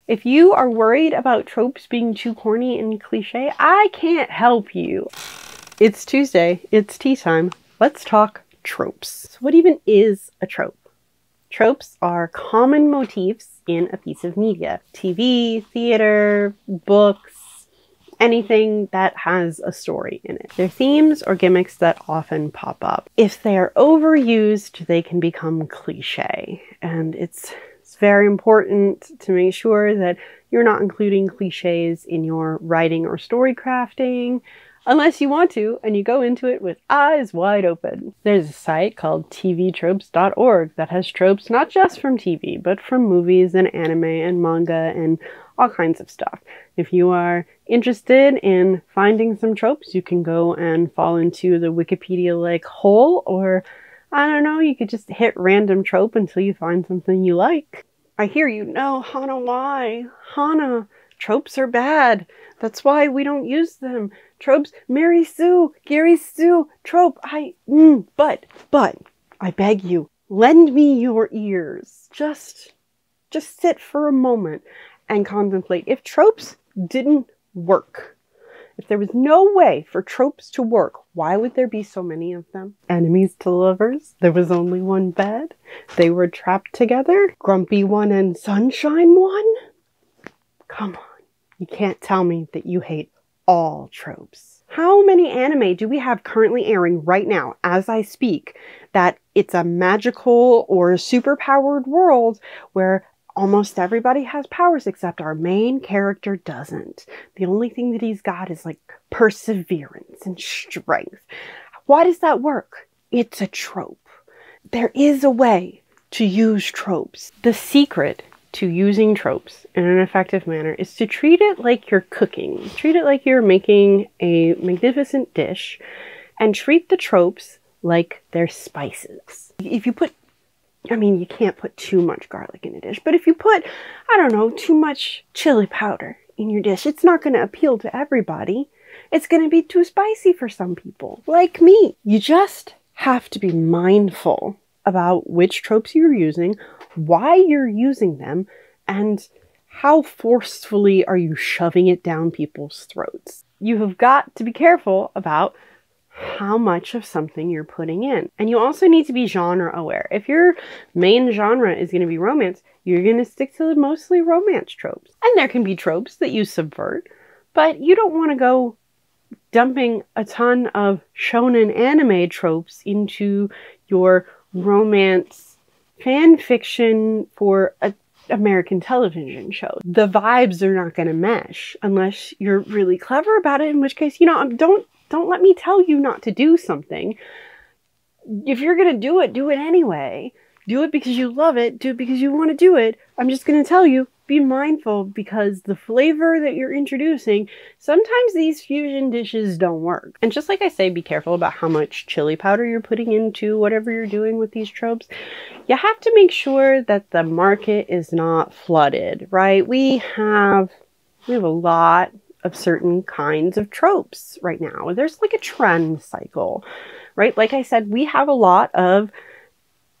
If you are worried about tropes being too corny and cliche, I can't help you. It's Tuesday, it's tea time. Let's talk tropes. So what even is a trope? Tropes are common motifs in a piece of media. TV, theater, books, anything that has a story in it. They're themes or gimmicks that often pop up. If they are overused, they can become cliche. And it's very important to make sure that you're not including cliches in your writing or story crafting, unless you want to, and you go into it with eyes wide open. There's a site called tvtropes.org that has tropes not just from TV, but from movies and anime and manga and all kinds of stuff. If you are interested in finding some tropes, you can go and fall into the Wikipedia-like hole, or I don't know, you could just hit random trope until you find something you like. I hear you. No, Hannah, why? Hannah, tropes are bad. That's why we don't use them. Tropes, Mary Sue, Gary Sue, trope, but, I beg you, lend me your ears. Just sit for a moment and contemplate. If tropes didn't work, if there was no way for tropes to work, why would there be so many of them? Enemies to lovers, there was only one bed, they were trapped together, grumpy one and sunshine one? Come on, you can't tell me that you hate all tropes. How many anime do we have currently airing right now as I speak that it's a magical or super-powered world where almost everybody has powers except our main character doesn't? The only thing that he's got is like perseverance and strength. Why does that work? It's a trope. There is a way to use tropes. The secret to using tropes in an effective manner is to treat it like you're cooking. Treat it like you're making a magnificent dish, and treat the tropes like they're spices. If you put, you can't put too much garlic in a dish, but if you put, too much chili powder in your dish, it's not going to appeal to everybody. It's going to be too spicy for some people, like me. You just have to be mindful about which tropes you're using, why you're using them, and how forcefully are you shoving it down people's throats. You have got to be careful about how much of something you're putting in. And you also need to be genre aware. If your main genre is going to be romance, you're going to stick to the mostly romance tropes. And there can be tropes that you subvert, but you don't want to go dumping a ton of shonen anime tropes into your romance fan fiction for an American television show. The vibes are not going to mesh unless you're really clever about it, in which case, don't let me tell you not to do something. If you're going to do it anyway. Do it because you love it. Do it because you want to do it. I'm just going to tell you, be mindful, because the flavor that you're introducing, sometimes these fusion dishes don't work. And just like I say, be careful about how much chili powder you're putting into whatever you're doing with these tropes. You have to make sure that the market is not flooded, right? We have a lot of certain kinds of tropes right now. There's like a trend cycle, right? Like I said, we have a lot of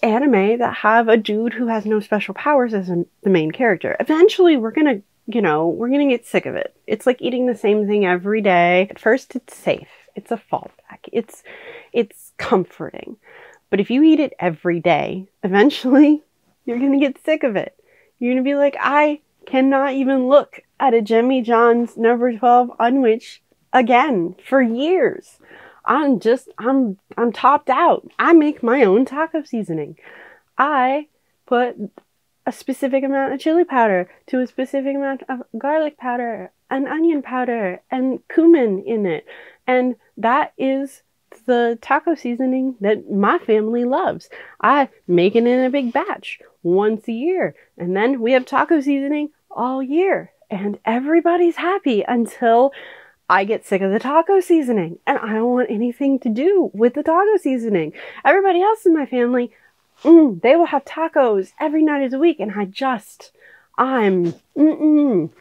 anime that have a dude who has no special powers as the main character. Eventually we're gonna get sick of it. It's like eating the same thing every day. At first it's safe. It's a fallback. It's comforting. But if you eat it every day, eventually you're gonna get sick of it. You're gonna be like, I cannot even look at a Jimmy John's number 12 Unwich again for years. I'm topped out. I make my own taco seasoning. I put a specific amount of chili powder to a specific amount of garlic powder and onion powder and cumin in it. And that is the taco seasoning that my family loves. I make it in a big batch once a year. And then we have taco seasoning all year. And everybody's happy until I get sick of the taco seasoning and I don't want anything to do with the taco seasoning. Everybody else in my family, they will have tacos every night of the week, and I'm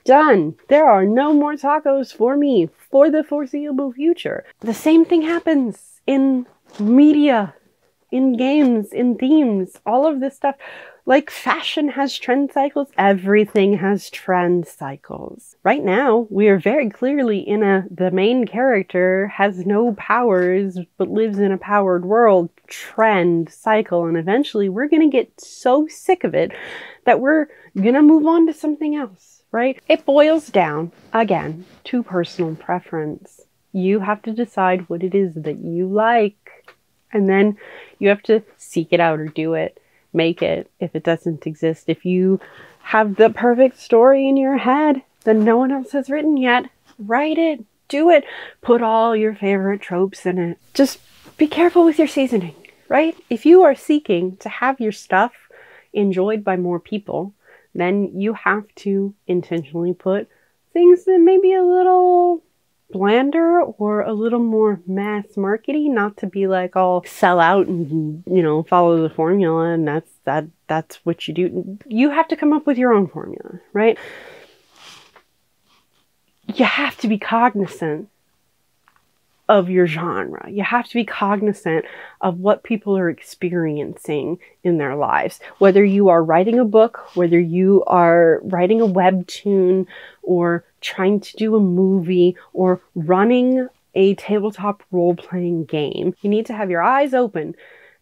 done. There are no more tacos for me for the foreseeable future. The same thing happens in media, in games, in themes, all of this stuff. Like fashion has trend cycles, everything has trend cycles. Right now, we are very clearly in the main character has no powers but lives in a powered world trend cycle, and eventually we're gonna get so sick of it that we're gonna move on to something else, right? It boils down, again, to personal preference. You have to decide what it is that you like, and then you have to seek it out or do it. Make it if it doesn't exist. If you have the perfect story in your head that no one else has written yet, write it, do it, put all your favorite tropes in it. Just be careful with your seasoning, right? If you are seeking to have your stuff enjoyed by more people, then you have to intentionally put things that may be a little blander or a little more mass markety, not to be like all sell out and, you know, follow the formula and that's what you do. You have to come up with your own formula, right? You have to be cognizant of your genre. You have to be cognizant of what people are experiencing in their lives. Whether you are writing a book, whether you are writing a webtoon, or trying to do a movie, or running a tabletop role-playing game, you need to have your eyes open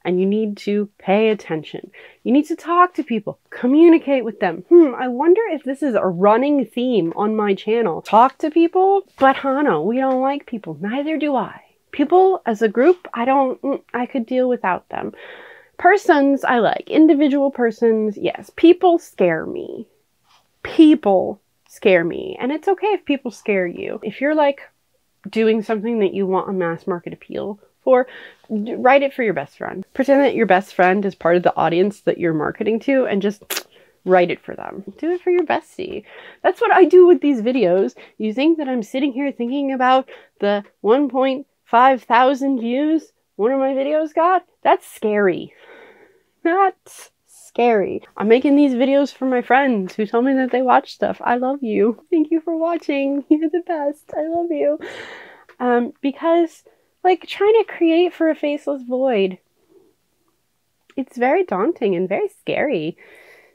and you need to pay attention. You need to talk to people, communicate with them. I wonder if this is a running theme on my channel. Talk to people, but Hano, we don't like people. Neither do I. People as a group, I could deal without them. Persons, I like. Individual persons, yes. People scare me. People scare me. And it's okay if people scare you. If you're like doing something that you want a mass market appeal for, write it for your best friend. Pretend that your best friend is part of the audience that you're marketing to and just write it for them. Do it for your bestie. That's what I do with these videos. You think that I'm sitting here thinking about the 1.5 thousand views one of my videos got? That's scary. That's scary. I'm making these videos for my friends who tell me that they watch stuff. I love you. Thank you for watching. You're the best. I love you. Because like trying to create for a faceless void, it's very daunting and very scary.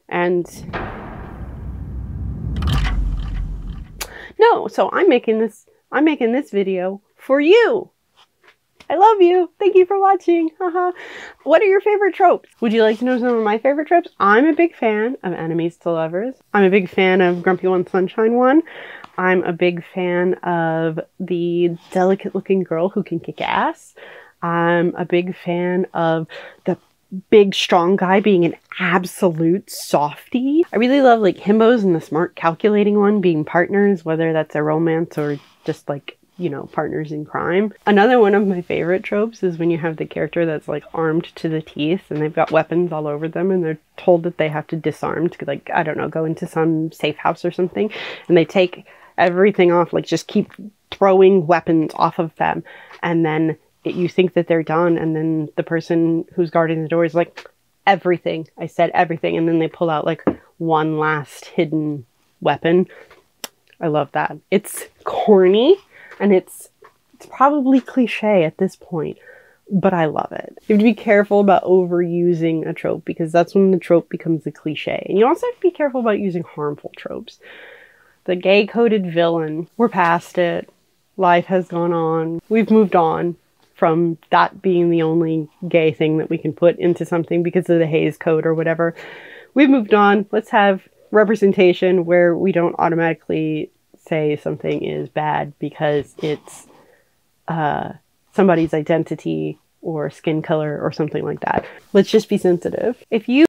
And no, so I'm making this video for you. I love you. Thank you for watching. Haha. What are your favorite tropes? Would you like to know some of my favorite tropes? I'm a big fan of enemies to lovers. I'm a big fan of Grumpy One Sunshine One. I'm a big fan of the delicate looking girl who can kick ass. I'm a big fan of the big strong guy being an absolute softie. I really love like himbos and the smart calculating one being partners, whether that's a romance or just like, you know, partners in crime. Another one of my favorite tropes is when you have the character that's like armed to the teeth and they've got weapons all over them and they're told that they have to disarm to, like, I don't know, go into some safe house or something, and they take everything off, like just keep throwing weapons off of them, and then you think that they're done, and then the person who's guarding the door is like, everything. I said everything, and then they pull out like one last hidden weapon. I love that. It's corny, and it's probably cliche at this point, but I love it. You have to be careful about overusing a trope, because that's when the trope becomes a cliche. And you also have to be careful about using harmful tropes. The gay-coded villain, we're past it. Life has gone on. We've moved on from that being the only gay thing that we can put into something because of the Hays Code or whatever. We've moved on. Let's have representation where we don't automatically say something is bad because it's somebody's identity or skin color or something like that. Let's just be sensitive. If you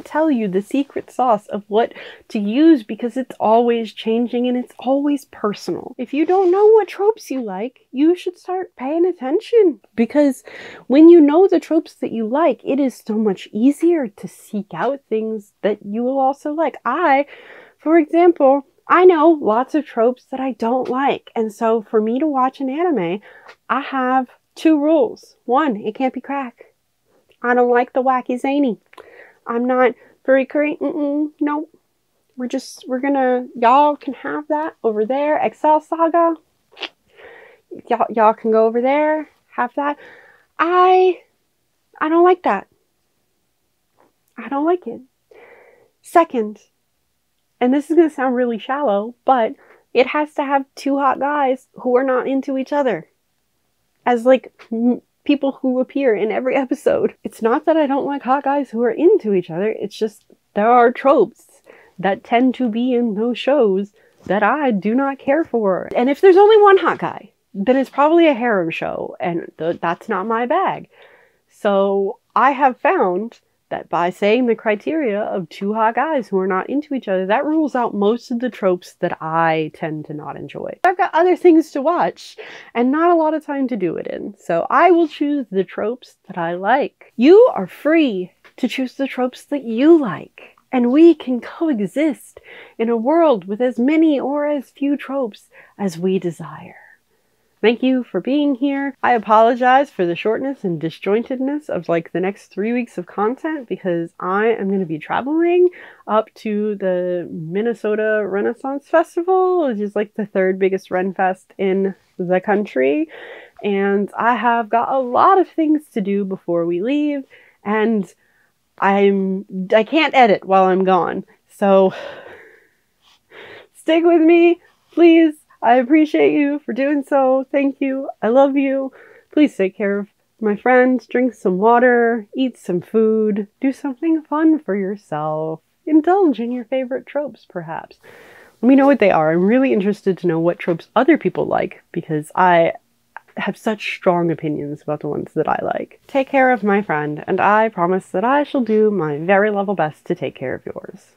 tell you the secret sauce of what to use, because it's always changing and it's always personal. If you don't know what tropes you like, you should start paying attention, because when you know the tropes that you like, it is so much easier to seek out things that you will also like. For example, I know lots of tropes that I don't like, and so for me to watch an anime, I have two rules. One, it can't be crack. I don't like the wacky zany. I'm not very Korean. Nope. We're gonna, y'all can have that over there. Excel Saga. Y'all can go over there, have that. I don't like that. I don't like it. Second, and this is going to sound really shallow, but it has to have two hot guys who are not into each other as like people who appear in every episode. It's not that I don't like hot guys who are into each other. It's just there are tropes that tend to be in those shows that I do not care for. And if there's only one hot guy, then it's probably a harem show, and that's not my bag. So I have found that by saying the criteria of two hot guys who are not into each other, that rules out most of the tropes that I tend to not enjoy. I've got other things to watch and not a lot of time to do it in, so I will choose the tropes that I like. You are free to choose the tropes that you like, and we can coexist in a world with as many or as few tropes as we desire. Thank you for being here. I apologize for the shortness and disjointedness of like the next 3 weeks of content because I am going to be traveling up to the Minnesota Renaissance Festival, which is like the third biggest Ren Fest in the country. And I have got a lot of things to do before we leave, and I can't edit while I'm gone. So stick with me, please. I appreciate you for doing so. Thank you. I love you. Please take care of my friends. Drink some water. Eat some food. Do something fun for yourself. Indulge in your favorite tropes, perhaps. Let me know what they are. I'm really interested to know what tropes other people like because I have such strong opinions about the ones that I like. Take care of my friend, and I promise that I shall do my very level best to take care of yours.